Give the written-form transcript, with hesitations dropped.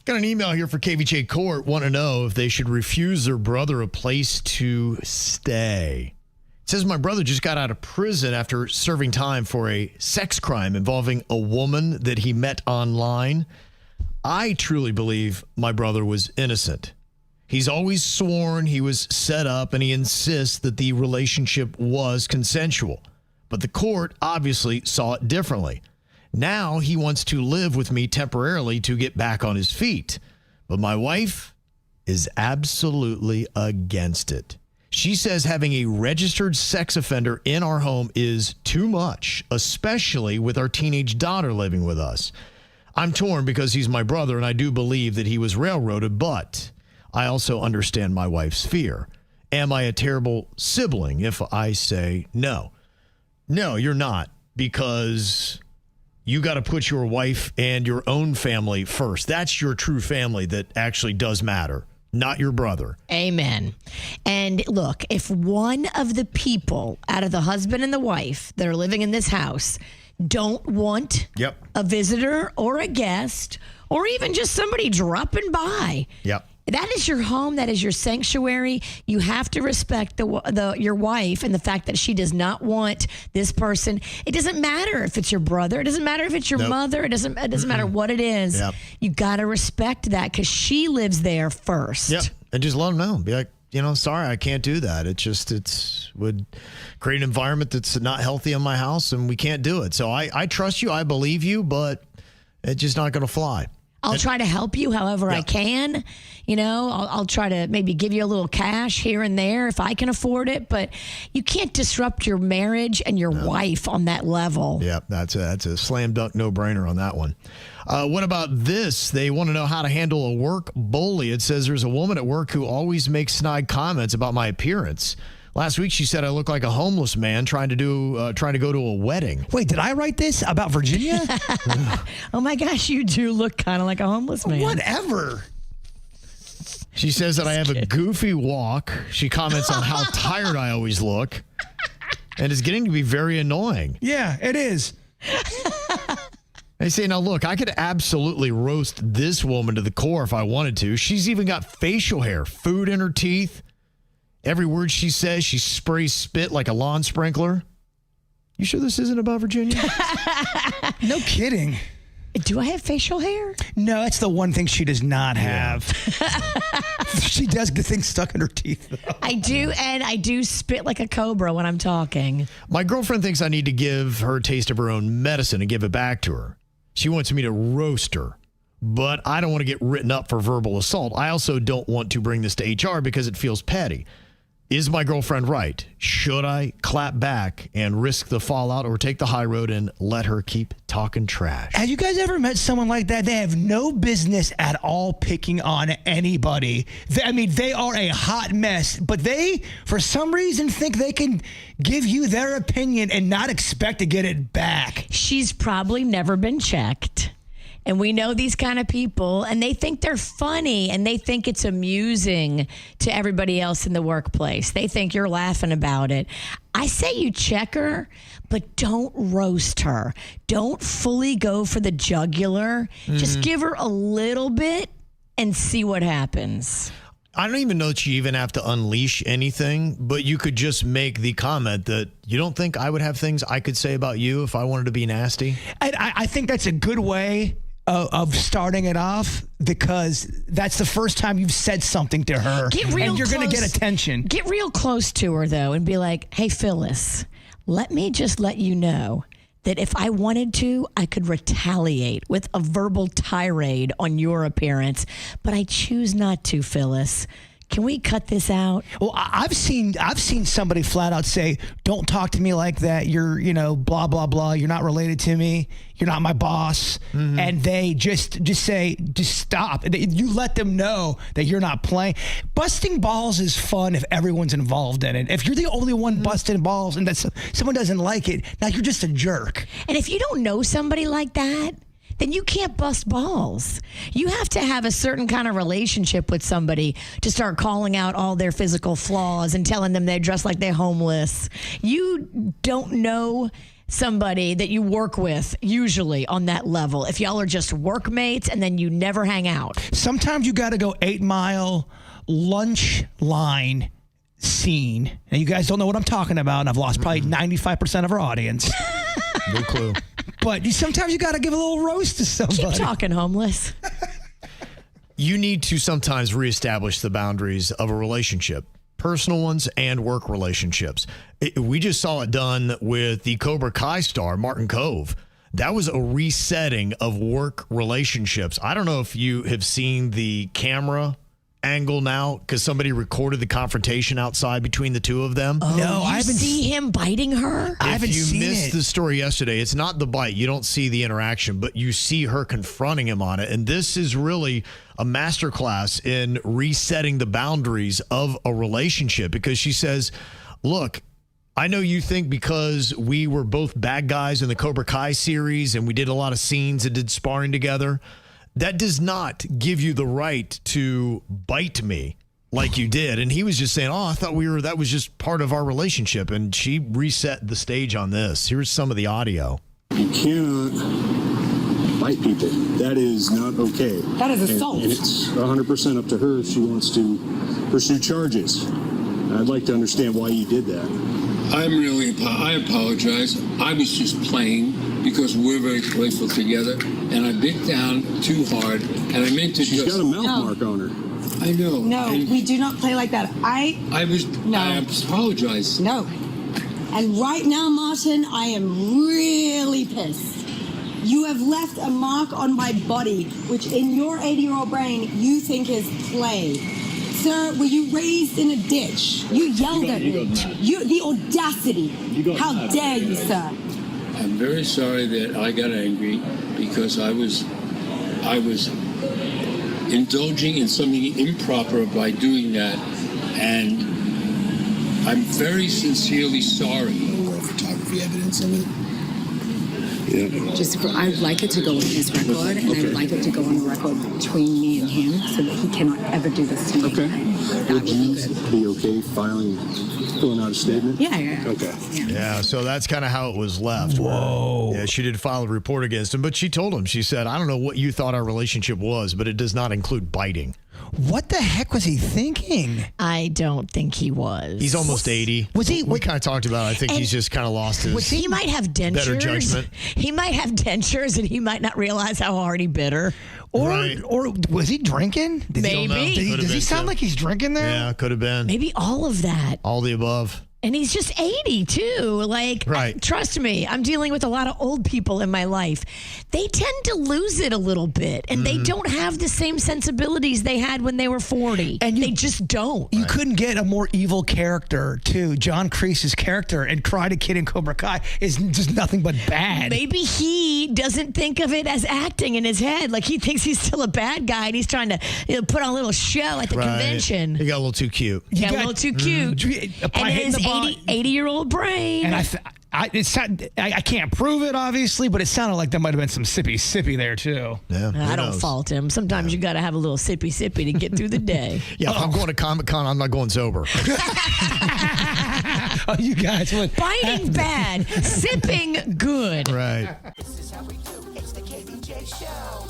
Got an email here for KVJ Court. Want to know if they should refuse their brother a place to stay. It says my brother just got out of prison after serving time for a sex crime involving a woman that he met online. I truly believe my brother was innocent. He's always sworn he was set up, and he insists that the relationship was consensual. But the court obviously saw it differently. Now he wants to live with me temporarily to get back on his feet. But my wife is absolutely against it. She says having a registered sex offender in our home is too much, especially with our teenage daughter living with us. I'm torn because he's my brother, and I do believe that he was railroaded, but I also understand my wife's fear. Am I a terrible sibling if I say no? No, you're not, because you got to put your wife and your own family first. That's your true family that actually does matter, not your brother. Amen. And look, if one of the people out of the husband and the wife that are living in this house don't want a visitor or a guest or even just somebody dropping by, that is your home. That is your sanctuary. You have to respect your wife and the fact that she does not want this person. It doesn't matter if it's your brother. It doesn't matter if it's your mother. It doesn't matter what it is. You got to respect that because she lives there first. And just let them know. Be like, sorry, I can't do that. It would create an environment that's not healthy in my house, and we can't do it. So I trust you. I believe you, but it's just not going to fly. I'll try to help you however I can. I'll try to maybe give you a little cash here and there if I can afford it. But you can't disrupt your marriage and your wife on that level. Yeah, that's a slam dunk no-brainer on that one. What about this? They want to know how to handle a work bully. It says there's a woman at work who always makes snide comments about my appearance. Last week, she said I look like a homeless man trying to go to a wedding. Wait, did I write this about Virginia? Oh, my gosh, you do look kind of like a homeless man. Whatever. She says that I have a goofy walk. She comments on how tired I always look. And it's getting to be very annoying. Yeah, it is. They say, now, look, I could absolutely roast this woman to the core if I wanted to. She's even got facial hair, food in her teeth. Every word she says, she sprays spit like a lawn sprinkler. You sure this isn't about Virginia? No kidding. Do I have facial hair? No, that's the one thing she does not have. She does get things stuck in her teeth, though. I do, and I do spit like a cobra when I'm talking. My girlfriend thinks I need to give her a taste of her own medicine and give it back to her. She wants me to roast her. But I don't want to get written up for verbal assault. I also don't want to bring this to HR because it feels petty. Is my girlfriend right? Should I clap back and risk the fallout or take the high road and let her keep talking trash? Have you guys ever met someone like that? They have no business at all picking on anybody. They are a hot mess, but they, for some reason, think they can give you their opinion and not expect to get it back. She's probably never been checked. And we know these kind of people, and they think they're funny, and they think it's amusing to everybody else in the workplace. They think you're laughing about it. I say you check her, but don't roast her. Don't fully go for the jugular. Just give her a little bit and see what happens. I don't even know that you even have to unleash anything, but you could just make the comment that you don't think I would have things I could say about you if I wanted to be nasty. I think that's a good way of starting it off, because that's the first time you've said something to her, and you're going to get attention. Get real close to her, though, and be like, hey, Phyllis, let me just let you know that if I wanted to, I could retaliate with a verbal tirade on your appearance, but I choose not to, Phyllis. Can we cut this out? Well, I've seen somebody flat out say, don't talk to me like that. You're, blah, blah, blah. You're not related to me. You're not my boss. And they just say, just stop. You let them know that you're not playing. Busting balls is fun if everyone's involved in it. If you're the only one busting balls and that someone doesn't like it, now you're just a jerk. And if you don't know somebody like that, then you can't bust balls. You have to have a certain kind of relationship with somebody to start calling out all their physical flaws and telling them they dress like they're homeless. You don't know somebody that you work with usually on that level if y'all are just workmates and then you never hang out. Sometimes you got to go 8 Mile lunch line scene. And you guys don't know what I'm talking about, and I've lost probably 95% of our audience. No clue. But sometimes you got to give a little roast to somebody. Keep talking, homeless. You need to sometimes reestablish the boundaries of a relationship, personal ones and work relationships. We just saw it done with the Cobra Kai star, Martin Kove. That was a resetting of work relationships. I don't know if you have seen the camera angle now because somebody recorded the confrontation outside between the two of them. Oh, no, I haven't see him biting her. I haven't seen If you missed it. the story yesterday, it's not the bite. You don't see the interaction, but you see her confronting him on it. And this is really a masterclass in resetting the boundaries of a relationship because she says, look, I know you think because we were both bad guys in the Cobra Kai series and we did a lot of scenes and did sparring together, that does not give you the right to bite me like you did. And he was just saying, I thought that was just part of our relationship. And she reset the stage on this. Here's some of the audio. You cannot bite people. That is not okay. That is assault. And it's 100% up to her if she wants to pursue charges. I'd like to understand why you did that. I apologize. I was just playing because we're very playful together, and I bit down too hard, and I meant to She's just... got a mouth mark on her. I know. No, and we do not play like that. I apologize. No. And right now, Martin, I am really pissed. You have left a mark on my body, which in your 80-year-old brain, you think is play. Sir, were you raised in a ditch? You yelled at me. The audacity. How dare you, sir? I'm very sorry that I got angry because I was indulging in something improper by doing that, and I'm very sincerely sorry. More photography evidence of it. Yeah. I'd like it to go on his record, and I'd like it to go on the record between me and him, so that he cannot ever do this to me. Okay. Would you be okay filling out a statement? Yeah. Okay. Yeah, so that's kind of how it was left. Whoa. Yeah, she did file a report against him, but she told him, she said, I don't know what you thought our relationship was, but it does not include biting. What the heck was he thinking? I don't think he was. He's almost 80. Was he? We kind of talked about it. I think he's just kind of lost his He might have dentures. better judgment. He might have dentures, and he might not realize how hard he bit her. Or was he drinking? Maybe. Does he sound like he's drinking there? Yeah, could have been. Maybe all of that. All the above. And he's just 80 too. Like, right. Trust me, I'm dealing with a lot of old people in my life. They tend to lose it a little bit, and they don't have the same sensibilities they had when they were 40. And they just don't. You couldn't get a more evil character, too. John Kreese's character and Karate Kid in Cobra Kai is just nothing but bad. Maybe he doesn't think of it as acting in his head. Like, he thinks he's still a bad guy, and he's trying to put on a little show at the convention. He got a little too cute. A little too cute. And his 80-year-old brain. And I can't prove it, obviously, but it sounded like there might have been some sippy there, too. Yeah, I don't fault him. Sometimes you got to have a little sippy to get through the day. Yeah, if I'm going to Comic-Con, I'm not going sober. Oh, you guys would. Biting bad, sipping good. Right. This is how we do. It's the KVJ Show.